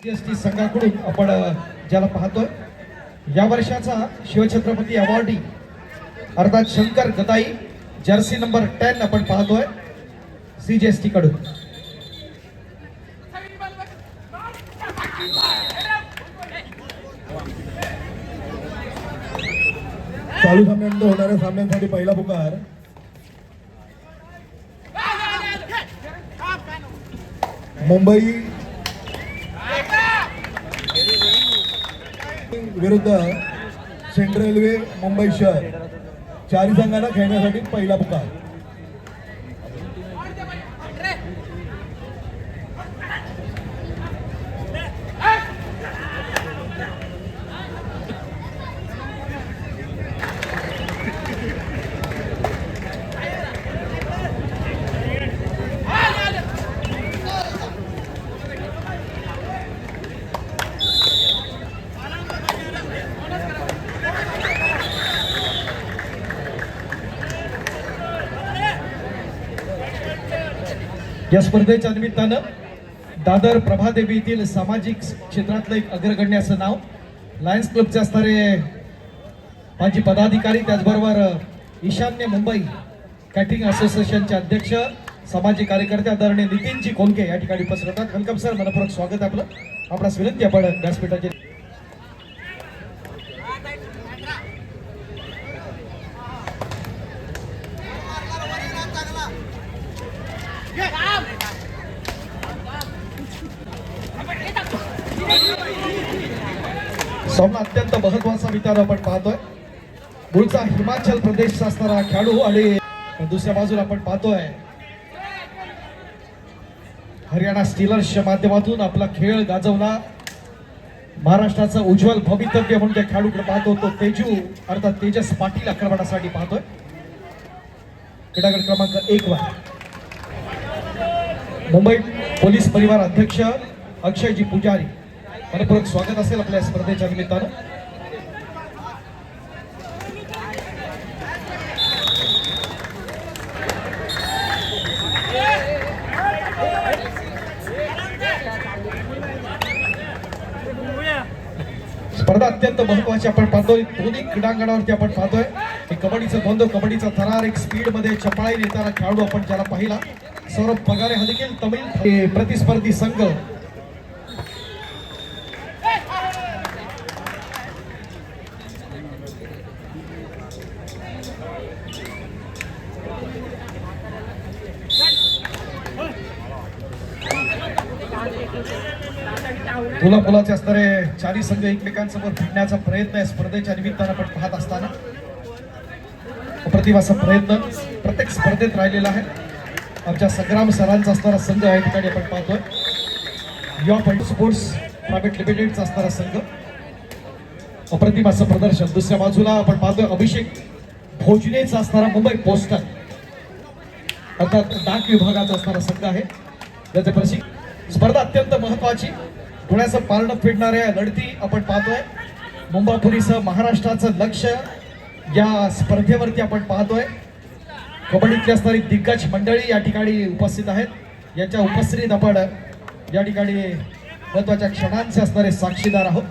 GST संघाकडून आपण ज्याला पाहतोय या वर्षाचा शिवछत्रपती अवॉर्डी अर्थात शंकर गदाई जर्सी नंबर 10 आपण पाहतोय सीजीएसटी कडून। चालू सामन्यांमध्ये होणाऱ्या सामन्यांसाठी पहिला पुकार मुंबई विरुद्ध सेंट्रल रेल्वे मुंबई शहर चारी संघांना खेळण्यासाठी पहिला पुकार। या स्पर्धेच्या निमित्तानं दादर प्रभादेवी येथील सामाजिक क्षेत्रातलं एक अग्रगण्य असं नाव लायन्स क्लबचे असणारे माजी पदाधिकारी त्याचबरोबर ईशान्य मुंबई कॅटरिंग असोसिएशनचे अध्यक्ष सामाजिक कार्यकर्ते आदरणीय नितीनजी कोलके या ठिकाणी उपस्थित होतात। वेलकम सर, मनपूर्वक स्वागत आहे आपलं। आपणास विनंती आपण व्यासपीठाचे सामना अत्यंत महत्वाचा विचार आपण पाहतोय। मूळचा हिमाचल प्रदेशचा असणारा खेळाडू आणि दुसऱ्या बाजूला आपण पाहतोय हरियाणा स्टीलर्सच्या माध्यमातून आपला खेळ गाजवला महाराष्ट्राचं उज्ज्वल भवितव्य म्हणून त्या खेळाडूकडे पाहतो तो तेजू अर्थात तेजस पाटील आक्रमणासाठी पाहतोय। क्रीडागट क्रमांक 1 वर मुंबई पोलीस परिवार अध्यक्ष अक्षयजी पुजारी मनपूर्वक स्वागत असेल आपल्या स्पर्धेच्या निमित्तानं। स्पर्धा अत्यंत महत्वाची आपण पाहतोय दोन्ही क्रीडांगणावरती आपण पाहतोय कबड्डीचा द्वंद्व, कबड्डीचा थरार एक स्पीड मध्ये चपळाई नेताना खेळाडू आपण ज्याला पाहिला सौरभ पगारे हा देखील तमिळ प्रतिस्पर्धी संघ मुलाचे असणारे चारी संघ एकमेकांसमोर भिडण्याचा प्रयत्न या स्पर्धेच्या निमित्तानं आपण पाहत असताना अप्रतिमाचा प्रयत्न प्रत्येक स्पर्धेत राहिलेला आहे। आमच्या संग्राम सरांचा असणारा संघ या ठिकाणी आपण पाहतोय युवा पॉइंट स्पोर्ट्स प्रायव्हेट लिमिटेडचा असणारा संघ अप्रतिमाचं प्रदर्शन। दुसऱ्या बाजूला आपण पाहतोय अभिषेक भोजनेचा असणारा मुंबई पोस्टल अर्थात डाक विभागाचा असणारा संघ आहे ज्याचे प्रशिक्षण। स्पर्धा अत्यंत महत्वाची पुण्याचं पारणं फेडणाऱ्या लढती आपण पाहतोय मुंबापुरीसह महाराष्ट्राचं लक्ष या स्पर्धेवरती आपण पाहतोय। कबड्डीतली असणारी दिग्गज मंडळी या ठिकाणी उपस्थित आहेत। याच्या उपस्थितीत आपण या ठिकाणी महत्वाच्या क्षणांचे असणारे साक्षीदार आहोत।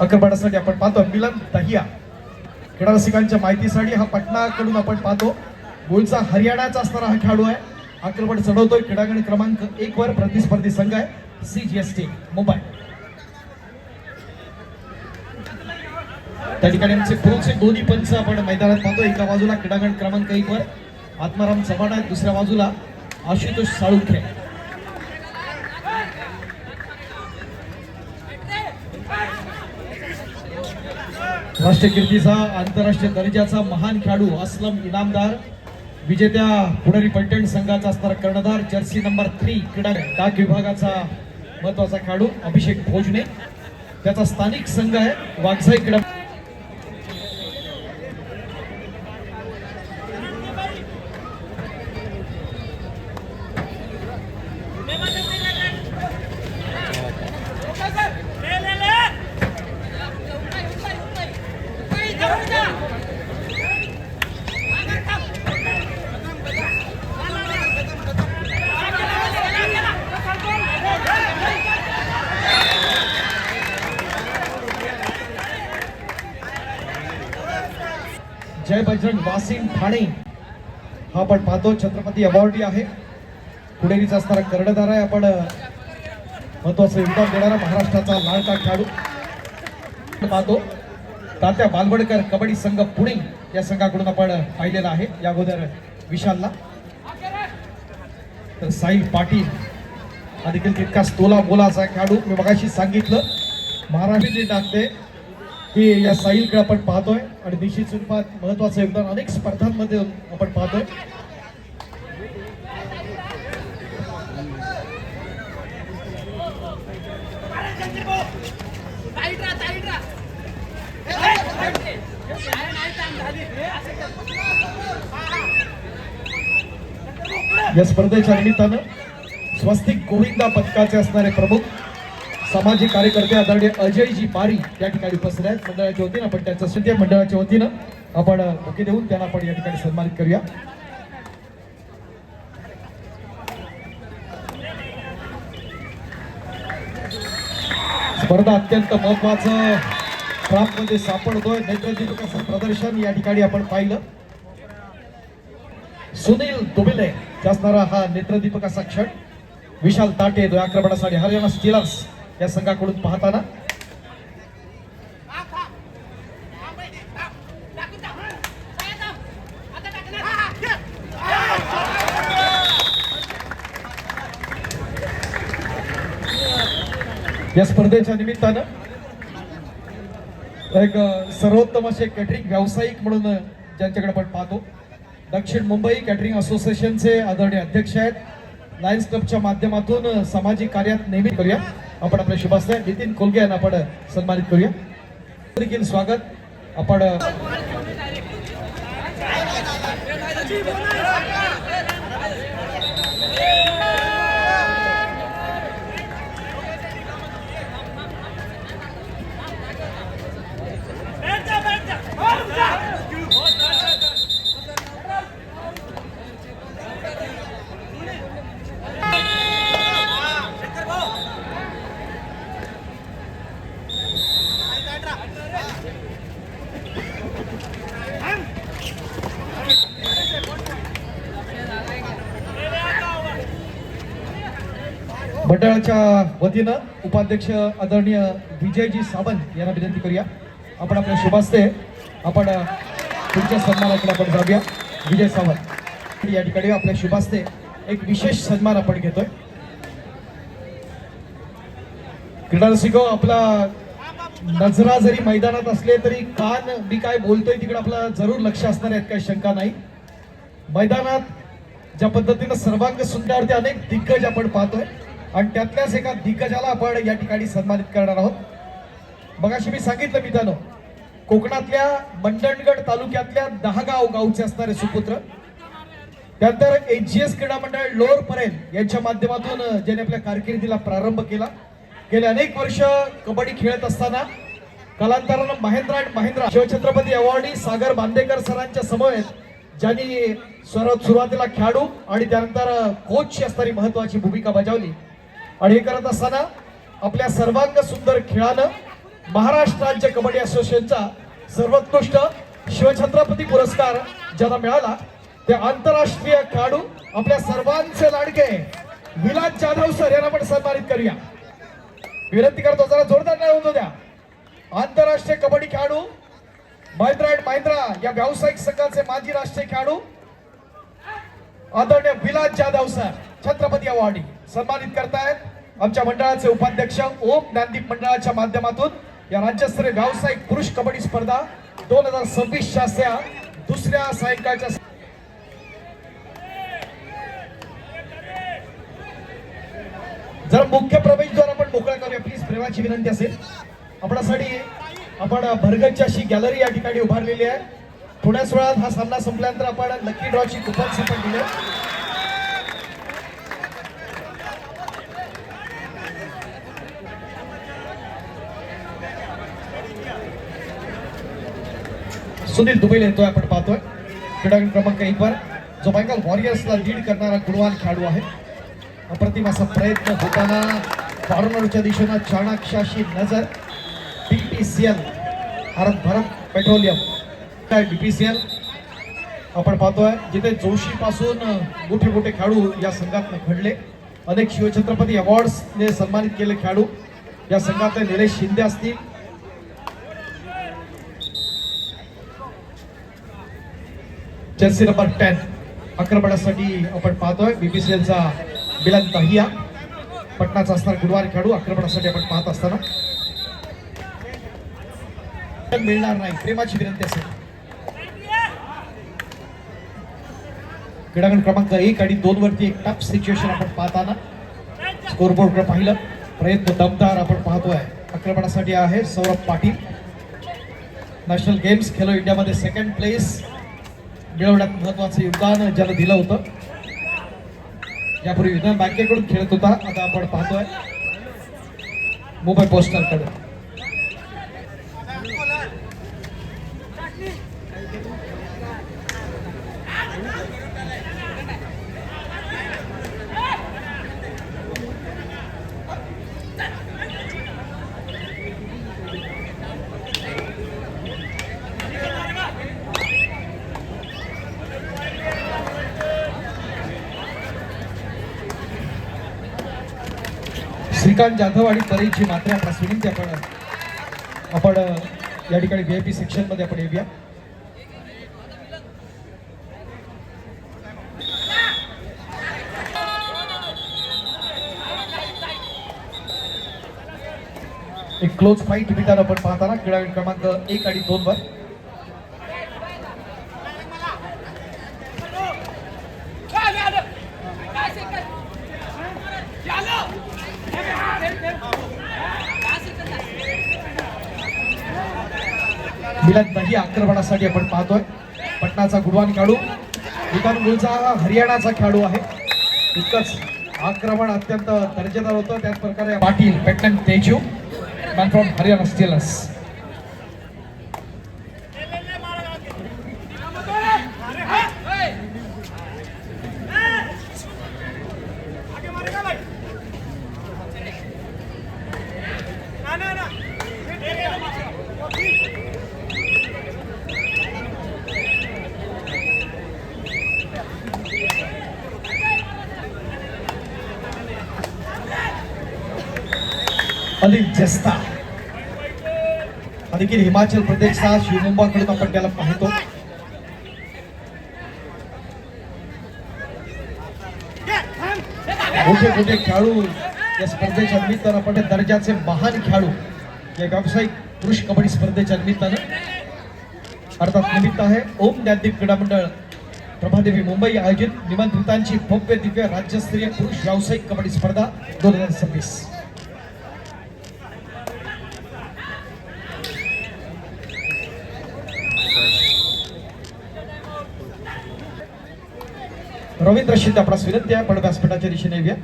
आक्रमणासाठी आपण पाहतो मिलन दहिया क्रीडा रसिकांच्या माहितीसाठी हा पटनाकडून आपण पाहतो मूळचा हरियाणाचा असणारा हा खेळाडू आहे। आक्रमण चढवतोय क्रीडागण क्रमांक 1 वर प्रतिस्पर्धी संघ आहे सीजीएसटी मुंबई। त्या ठिकाणी आमचे पुरुषचे दोन्ही पंच आपण मैदानात पाहतो। एका बाजूला क्रीडागण क्रमांक 1 वर आत्माराम चव्हाण आहे, दुसऱ्या बाजूला आशुतोष साळुंखे। राष्ट्रीय कीर्तीचा आंतरराष्ट्रीय दर्जाचा महान खेळाडू असलम इनामदार विजेत्या पुणेरी पलटण संघाचा असणारा कर्णधार जर्सी नंबर 3 क्रीडा डाक विभागाचा महत्वाचा खेळाडू अभिषेक भोजने त्याचा स्थानिक संघ आहे वाघसाई क्रीडा। जय बजरंग वासिम ठाणे हा आपण पाहतो छत्रपती अवॉर्डी आहे. पुणेरीचा असणारा कर्णधार आहे. आपण महत्वाचं योगदान देणारा महाराष्ट्राचा लाडका खेळाडू पाहतो. तात्या बालवडकर कबड्डी संघ पुणे या संघाकडून आपण पाहिलेला आहे या अगोदर विशालला. तर साहिल पाटील हा देखील तितकाच तोला मोलाचा खेळाडू. मी मगाशी सांगितलं महाराष्ट्र टाकते की या साहिलकडे आपण पाहतोय आणि निश्चित स्वरूपात महत्वाचं योगदान अनेक स्पर्धांमध्ये आपण पाहतोय. या स्पर्धेच्या निमित्तानं स्वस्तिक गोविंदा पथकाचे असणारे प्रमुख सामाजिक कार्यकर्ते आदरणीय अजयजी पारी या ठिकाणी उपस्थित आहेत. मंडळाच्या वतीनं आपण त्यांचं सुद्धा मंडळाच्या वतीनं आपण बुके देऊन त्यांना आपण या ठिकाणी सन्मानित करूया. स्पर्धा अत्यंत महत्वाचं ट्रॅप मध्ये सापडतोय. नेत्रदीपकाचं प्रदर्शन या ठिकाणी आपण पाहिलं. सुनील दुबिले असणारा हा नेत्रदीपकाचा क्षण. विशाल ताटे जो आक्रमणासाठी हरियाणा स्टीलर्स या संघाकडून पाहताना या स्पर्धेच्या निमित्तानं एक सर्वोत्तम असे कॅटरिंग व्यावसायिक म्हणून ज्यांच्याकडे आपण पाहतो दक्षिण मुंबई कॅटरिंग असोसिएशनचे आदरणीय अध्यक्ष आहेत. लायन्स क्लबच्या माध्यमातून सामाजिक कार्यात नेहमी करूया. आपण आपले शुभास्ते नितीन कोलगे यांना आपण सन्मानित करूया. देखील स्वागत आपण मंडळाच्या वतीनं उपाध्यक्ष आदरणीय विजयजी सावंत यांना विनंती करूया. आपण आपल्या शुभास्ते आपण तुमच्या सन्मानाकडे आपण जाऊया. विजय सावंत या ठिकाणी आपल्या शुभास्ते एक विशेष सन्मान आपण घेतोय. क्रीडा रसिको आपला नजरा जरी मैदानात असले तरी कान मी काय बोलतोय तिकडे आपलं जरूर लक्ष असणार आहेत काही शंका नाही. मैदानात ज्या पद्धतीनं सर्वांग सुंदरवरती अनेक दिग्गज आपण पाहतोय आणि त्यातल्याच एका दिग्गजाला आपण या ठिकाणी सन्मानित करणार आहोत. मगाशी मी सांगितलं मित्रांनो कोकणातल्या मंडणगड तालुक्यातल्या 10 गावचे असणारे सुपुत्र त्यानंतर एजीएस क्रीडा मंडळ लोअर परेल यांच्या माध्यमातून ज्याने आपल्या कारकिर्दीला प्रारंभ केला. गेले अनेक वर्ष कबड्डी खेळत असताना कालांतरानं महेंद्र अँड महेंद्र शिवछत्रपती अवॉर्डी सागर बांदेकर सरांच्या समवेत ज्यांनी सुरुवातीला खेळाडू आणि त्यानंतर कोचची असणारी महत्वाची भूमिका बजावली आणि हे करत असताना आपल्या सर्वांग सुंदर खेळानं महाराष्ट्र राज्य कबड्डी असोसिएशनचा सर्वोत्कृष्ट शिवछत्रपती पुरस्कार ज्यांना मिळाला ते आंतरराष्ट्रीय खेळाडू आपल्या सर्वांचे लाडके विलास जाधव सर यांना आपण सन्मानित करूया. विनंती करतो जरा जोरदार टाळ्या होऊ द्या. आंतरराष्ट्रीय कबड्डी खेळाडू महिंद्रा अँड महिंद्रा या व्यावसायिक संघाचे माजी राष्ट्रीय खेळाडू आदरणीय विलास जाधव सर छत्रपती अवॉर्डी सन्मानित करतायत. आमच्या मंडळाचे उपाध्यक्ष ओम ज्ञानदीप मंडळाच्या माध्यमातून या राज्यस्तरीय व्यावसायिक पुरुष कबड्डी स्पर्धा 2026च्या दुसऱ्या सायंकाळच्या जर मुख्य प्रवेशद्वार आपण मोकळा करूया प्लीज. प्रेमाची विनंती असेल आपल्यासाठी आपण भरगच्च अशी गॅलरी या ठिकाणी उभारलेली आहे. थोड्याच वेळात हा सामना संपल्यानंतर आपण लकी ड्रॉची कुपन्स आपण दिले. सुनील दुबे येतोय आपण पाहतोय क्रीडांगण क्रमांक 1 वर जो बेंगॉल वॉरियर्सला लीड करणारा गुणवान खेळाडू आहे. अप्रतिम असा प्रयत्न होताना कॉर्नरच्या दिशेनं चाणक्याशी नजर. बीपीसीएल भारत पेट्रोलियम बीपीसीएल आपण पाहतोय जिथे जोशी पासून मोठे मोठे खेळाडू या संघात घडले, अनेक शिवछत्रपती अवॉर्ड्सने सन्मानित केले खेळाडू या संघातले निलेश शिंदे असतील, जर्सी नंबर 10 आक्रमणासाठी आपण पाहतोय बीपीसीएलचा बिलाल दहिया पटनाचा असणारा गुरुवार खेळाडू आक्रमणासाठी आपण पाहत असताना मिळणार नाही, प्रेमाची विनंती असेल. क्रीडांगण क्रमांक 1 आणि 2 वरती एक टफ सिच्युएशन आपण पाहताना स्कोरबोर्डकडे पाहिलं, प्रयत्न दमदार आपण पाहतोय. आक्रमणासाठी आहे सौरभ पाटील, नॅशनल गेम्स खेलो इंडियामध्ये सेकंड प्लेस मिळवण्यात महत्वाचं योगदान ज्याला दिलं होतं. यापूर्वी विधान बँकेकडून खेळत होता, आता आपण पाहतोय मुंबई पोस्टलकडे. श्रीकांत जाधव आणि परेशची मात्र आपल्यास विनंती आपण या ठिकाणी व्हीआयपी सेक्शन मध्ये आपण येऊया. एक क्लोज फाईट मिळताना आपण पाहताना क्रीडांगण क्रमांक 1 आणि 2 वर मिलन दही आक्रमणासाठी आपण पाहतोय. पटनाचा गुडवान खेळाडू, विकान मुलचा हरियाणाचा खेळाडू आहे. इतकंच आक्रमण अत्यंत दर्जेदार होतं. त्याच प्रकारे पाटील पेटन तेजू man from Haryana Steelers. Anil जस्ता हा देखील हिमाचल प्रदेशचा शिवमुंबाकडून आपण त्याला पाहतो. मोठे मोठे खेळाडू या स्पर्धेच्या निमित्तानं आपण दर्जाचे महान खेळाडू या व्यावसायिक पुरुष कबड्डी स्पर्धेच्या निमित्तानं अर्थात निमित्त आहे ओम ज्ञानदीप क्रीडा मंडळ प्रभादेवी मुंबई आयोजित निमंत्रितांची भव्य दिव्य राज्यस्तरीय पुरुष व्यावसायिक कबड्डी स्पर्धा 2026. रवींद्र शिंदे आपणास विनंती आहे आपण व्यासपीठाच्या दिशेने येऊया.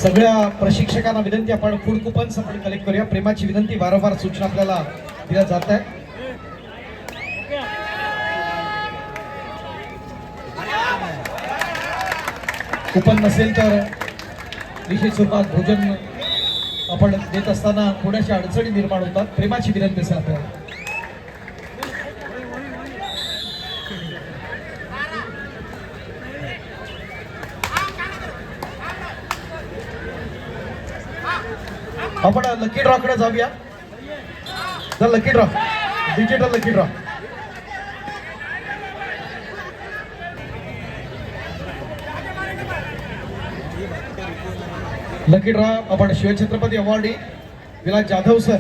सगळ्या प्रशिक्षकांना विनंती आपण फूड कुपन्स आपण कलेक्ट करूया. प्रेमाची विनंती, वारंवार सूचना आपल्याला दिल्या जात आहे. कुपन नसेल तर निश्चित स्वरूपात भोजन आपण देत असताना थोड्याशा अडचणी निर्माण होतात. प्रेमाची विनंती असेल आपल्याला. आपण लकी ड्रॉ कडे जाऊया. Lucky draw, digital lucky draw. Lucky draw आपण शिवछत्रपती अवॉर्डी विलास जाधव सर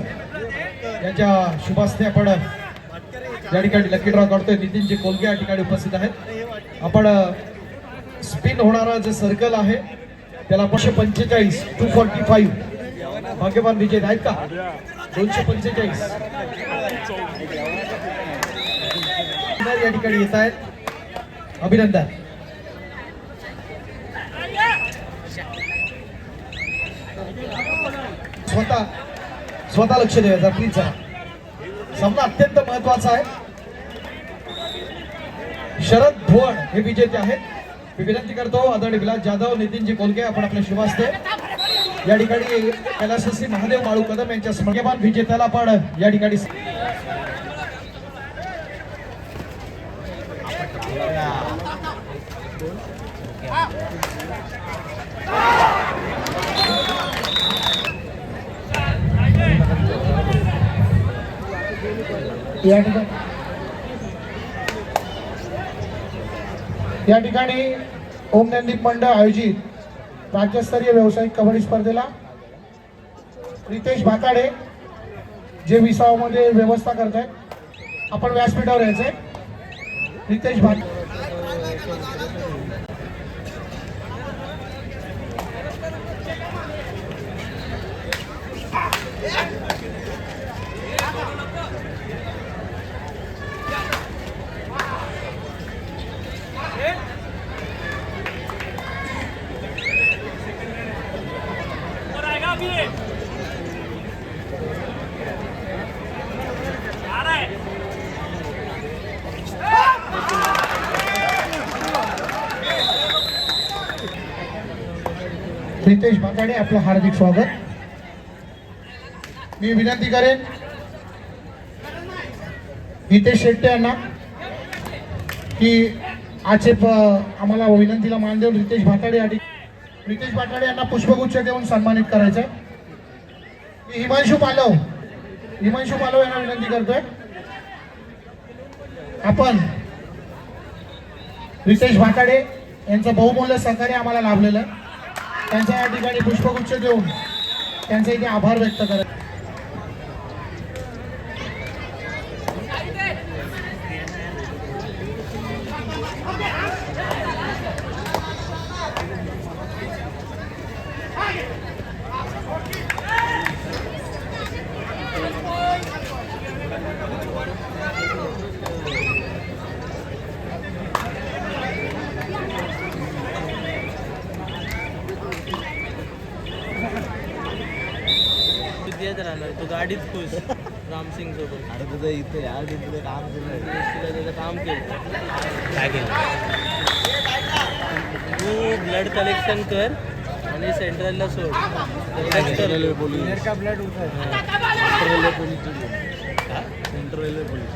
यांच्या शुभास्ते आपण या ठिकाणी लकी ड्रॉ काढतोय. नितीनजी कोलगे या ठिकाणी उपस्थित आहेत. आपण स्पिन होणारा जे सर्कल आहे त्याला 245 245 भाग्यवान विजय आहेत का? 245 या ठिकाणी येत आहेत. अभिनंदन. स्वतः लक्ष द्यायचं प्लीज. सामना अत्यंत महत्वाचा आहे. शरद भुवन हे विजेते आहेत. मी विनंती करतो आदरणीय विलास जाधव, नितीनजी कोलगे आपण आपल्या शुभास्ते या ठिकाणी कैलासवासी महादेव माळू कदम यांच्या स्मरणीयमान विजेत्याला पण या ठिकाणी या ठिकाणी ओम ज्ञानदीप मंडळ आयोजित राज्यस्तरीय व्यावसायिक कबड्डी स्पर्धेला रितेश भाताडे जे विसावामध्ये व्यवस्था करत आहेत, आपण व्यासपीठावर यायचंय. रितेश भाताडे रितेश भाताडे आपलं हार्दिक स्वागत. मी विनंती करेन हितेश शेट्टे यांना की आक्षेप आम्हाला विनंतीला मान देऊन रितेश भाताडे यांना पुष्पगुच्छ देऊन सन्मानित करायचं आहे. हिमांशू पालव यांना विनंती करतोय आपण रितेश भाताडे यांचं बहुमूल्य सहकार्य आम्हाला लाभलेलं आहे, त्यांच्या या ठिकाणी पुष्पगुच्छ देऊन त्यांचे इथे आभार व्यक्त करत. तो गाडीच खुश रामसिंग सोबत. अरे तुझं इथे यार तिथे काम केलं, त्याचं काम केलं. काय केलं तू? ब्लड कलेक्शन कर आणि सेंट्रलला सोड. रेल्वे पोलीस का blood railway police central railway police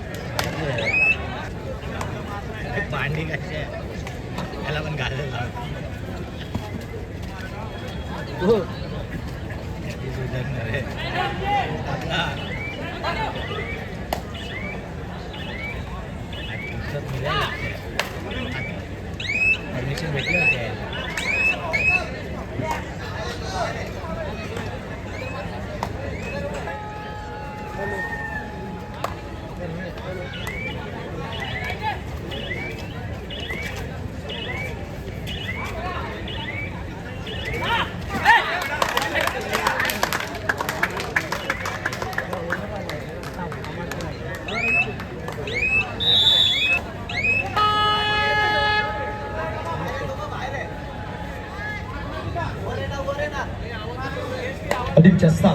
भांडी कशी आहे त्याला पण घालायला हो. परमिशन भेटली होते. अधिक जास्त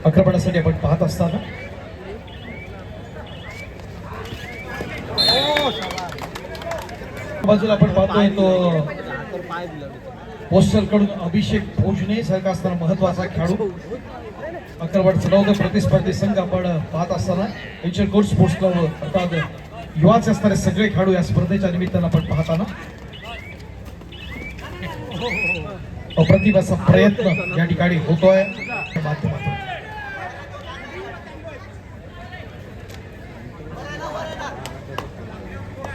आक्रमणासाठी आपण पाहत असताना बाजूला आपण पाहतोय तो पोस्टर कडून अभिषेक भोजने सारखा असताना महत्वाचा खेळाडू आक्रमण चढवतो प्रतिस्पर्धी संघ आपण पाहत असताना एचएल कोर्ट स्पोर्ट्स क्लब अर्थात युवाचे असणारे सगळे खेळाडू या स्पर्धेच्या निमित्तानं आपण पाहताना अप्रतिम असा प्रयत्न या ठिकाणी होतोय माध्यमातून.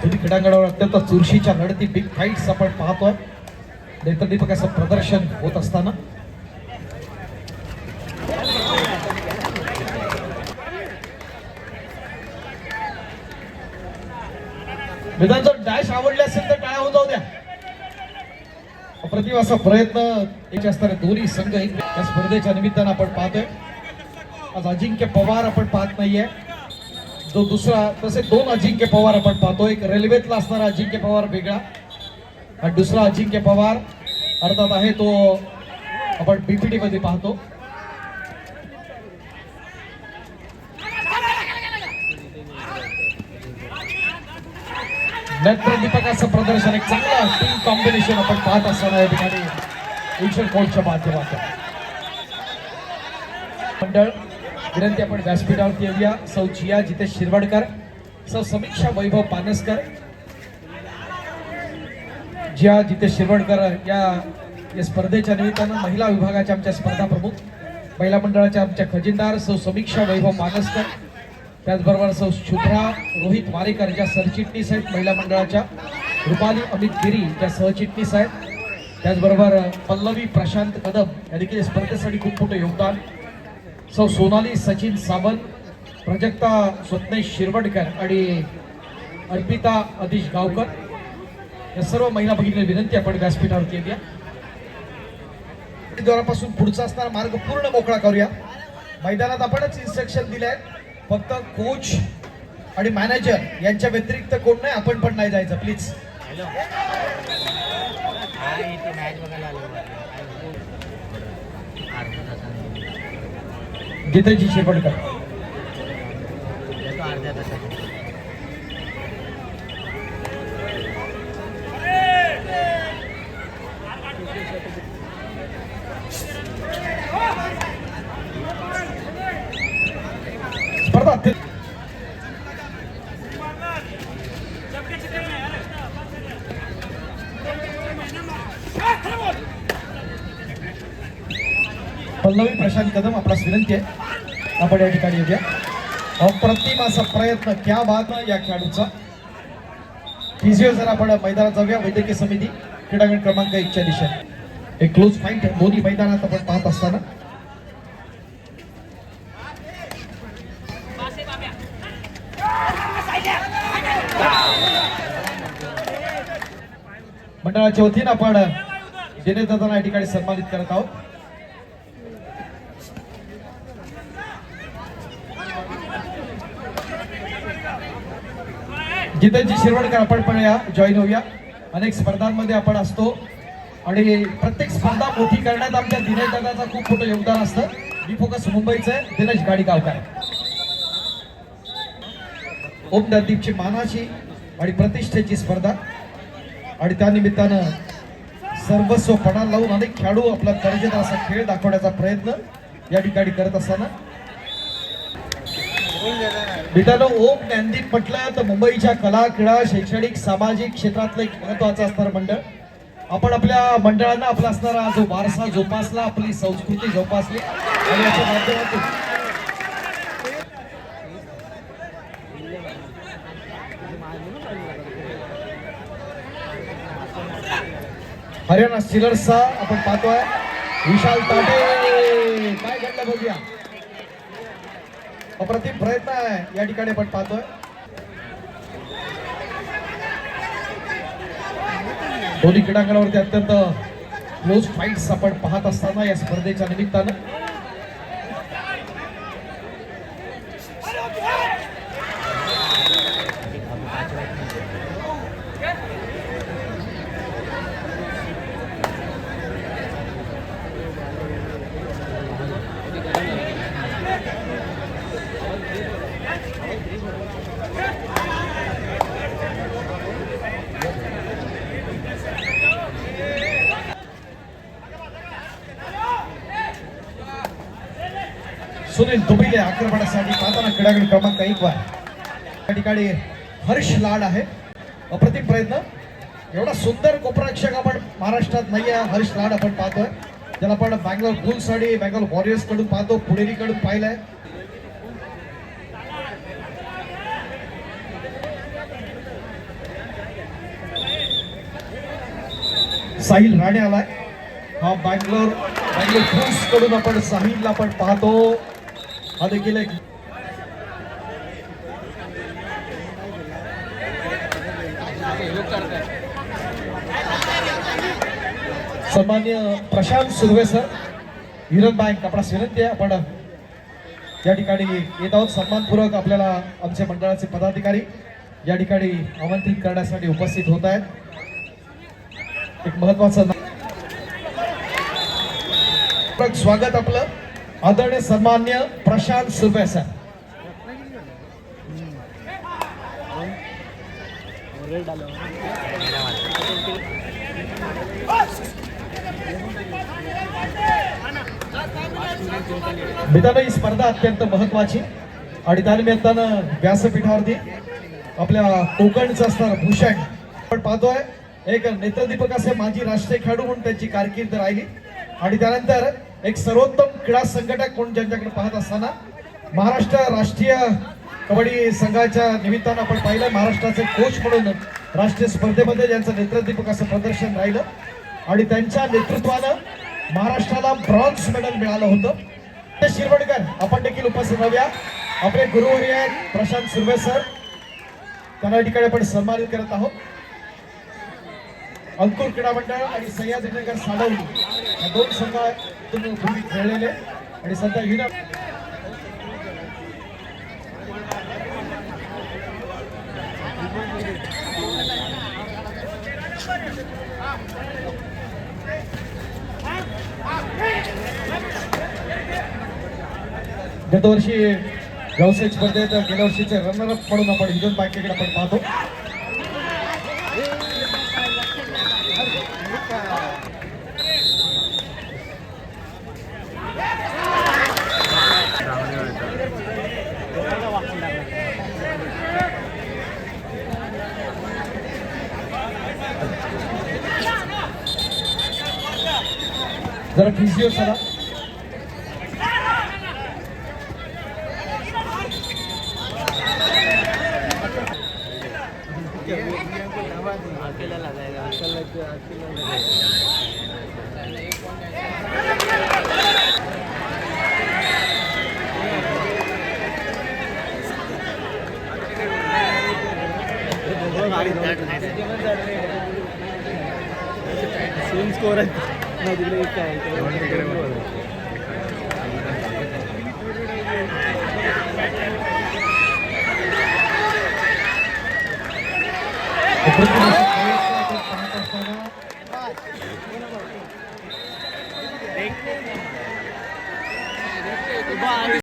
क्रीडांगणावर अत्यंत चुरशीच्या लढती बिग फाईट्स आपण पाहतोय. नेत्रदीपक असं प्रदर्शन होत असताना मित्रांनो डॅश आवडले असेल तर टाळ्या होऊन जाऊ द्या. अप्रतिम असा प्रयत्न याचे असणारे दोन्ही संघ या स्पर्धेच्या निमित्तानं आपण पाहतोय. आज अजिंक्य पवार आपण पाहत नाहीये, जो दुसरा तसे दोन अजिंक्य पवार आपण पाहतो. एक रेल्वेतला असणारा अजिंक्य पवार वेगळा आणि दुसरा अजिंक्य पवार अर्थात आहे तो आपण बीपीटी मध्ये पाहतो. नेत्रदीपकाचं प्रदर्शन एक चांगलं टीम कॉम्बिनेशन आपण पाहत असताना या ठिकाणी इन्शुर कोर्टच्या माध्यमातून मंडळ विनंती आपण व्यासपीठावरती येऊया. सौ जिया जितेश शिरवडकर, सौ समीक्षा वैभव पानसकर. जिया जितेश शिरवडकर या स्पर्धेच्या निमित्तानं महिला विभागाच्या आमच्या स्पर्धा प्रमुख, महिला मंडळाच्या आमच्या खजिनदार सौ समीक्षा वैभव पानसकर, त्याचबरोबर सौ शुभ्रा रोहित वारेकर ज्या सरचिटणीस आहेत महिला मंडळाच्या, रुपाली अमित गिरी ज्या सहचिटणीस आहेत, त्याचबरोबर पल्लवी प्रशांत कदम या देखील स्पर्धेसाठी खूप मोठं योगदान, सौ सोनाली सचिन सावंत, प्रजक्ता स्वप्नेश शिरवडकर आणि अर्पिता अदिश गावकर या सर्व महिला भगिनीला विनंती आपण व्यासपीठावरती येऊया. द्वारापासून पुढचा असणारा मार्ग पूर्ण मोकळा करूया. मैदानात आपणच इन्स्ट्रक्शन दिले आहेत, फक्त कोच आणि मॅनेजर यांच्या व्यतिरिक्त कोण नाही, आपण पण नाही जायचं प्लीज. जितेशजी शिरवडकर. स्पर्धा अत्यंत पल्लवी प्रशांत कदम आपल्यास विनंती आहे आपण या ठिकाणी येऊया. अप्रतिम असा प्रयत्न, क्या बात या खेळाडूचा. फिजिओ जर आपण मैदानात जाऊया. वैद्यकीय समिती क्रीडांगण क्रमांक 1 च्या दिशेने एक क्लोज फाईट दोन्ही मैदानात आपण पाहत असताना मंडळाच्या वतीनं आपण दिनेश दादांना या ठिकाणी सन्मानित करत आहोत. जितेशजी शिरवडकर आपण पण या जॉईन होऊया. अनेक स्पर्धांमध्ये आपण असतो आणि प्रत्येक स्पर्धा मोठी करण्यात आमच्या दिनेश दादाचं खूप मोठं योगदान असतं. मी फोकस मुंबईचं आहे, दिनेश गाडीगावकर. ओम नदीपची मानाची आणि प्रतिष्ठेची स्पर्धा आणि त्यानिमित्तानं सर्वस्व पणाला लावून अनेक खेळाडू आपला दर्जेदार असा खेळ दाखवण्याचा प्रयत्न या ठिकाणी करत असताना मित्रांनो, ओम ज्ञानदीप म्हटलं तर मुंबईच्या कला, क्रीडा, शैक्षणिक, सामाजिक क्षेत्रातलं एक महत्वाचं असणारं मंडळ. आपण आपल्या मंडळांना आपला असणारा जो वारसा जोपासला, आपली संस्कृती जोपासली आणि याच्या माध्यमातून हरियाणा स्टीलर्सचा आपण पाहतोय विशाल ताटे. काय घडलं बघूया. अप्रतिम प्रयत्न आहे या ठिकाणी आपण पाहतोय. दोन्ही क्रीडांगणावरती अत्यंत क्लोज फाईट्स आपण पाहत असताना या स्पर्धेच्या निमित्तानं सुनील दुबिले आक्रमणासाठी पाहताना क्रीडागड क्रमांक 1 वर या ठिकाणी हर्ष लाड आहे. अप्रतिम प्रयत्न. एवढा सुंदर गोपरक्षक आपण महाराष्ट्रात नाही आहे. हर्ष लाड आपण पाहतोय, ज्याला आपण बँगलोर बुल्स आणि बँगलोर वॉरियर्स कडून पाहतो, पुणेरी कडून पाहिलंय. साहिल राणे आलाय. हा बँगलोर बुल्स कडून आपण साहिलला आपण पाहतो. हा देखील एक सन्मान्य Prashant Surve sir, union bank आपणास विनंती आहे आपण या ठिकाणी येत आहोत. सन्मानपूर्वक आपल्याला आमच्या मंडळाचे पदाधिकारी या ठिकाणी आमंत्रित करण्यासाठी उपस्थित होत आहेत. एक महत्वाचं स्वागत आपलं आदरणीय सन्मान्य प्रशांत सुर्वे सर. मित्रांनो, ही स्पर्धा अत्यंत महत्वाची आणि त्यानिमित्तानं व्यासपीठावरती आपल्या कोकणचं असणार भूषण आपण पाहतोय एक नेत्रदीपक असे माजी राष्ट्रीय खेळाडू म्हणून त्यांची कारकीर्द राहिली आणि त्यानंतर एक सर्वोत्तम क्रीडा संघटक म्हणून ज्यांच्याकडे पाहत असताना महाराष्ट्र राष्ट्रीय कबड्डी संघाच्या निमित्तानं आपण पाहिलं महाराष्ट्राचे कोच म्हणून राष्ट्रीय स्पर्धेमध्ये ज्यांचं नेत्रदीपक असं प्रदर्शन राहिलं आणि त्यांच्या नेतृत्वानं महाराष्ट्राला ब्रॉन्झ मेडल मिळालं होतं. ते शिरवडकर आपण देखील उपस्थित राहूया. आपले गुरुवर्य आहेत प्रशांत सुर्वे सर, त्यांना ठिकाणी आपण सन्मानित करत आहोत. अंकुर क्रीडा मंडळ आणि सह्याद्रीनगर साडवली या दोन संघातून पूर्वी खेळलेले आणि सध्या युना गतवर्षी व्यावसायिक स्पर्धेत गेल्या वर्षीचे रनरअप म्हणून आपण हिजन बँकेकडे आपण पाहतो. जरा फिजिओ चला. अकेला लगाएगा सेम स्कोर आहे ना तिकडे एक काय प्रथम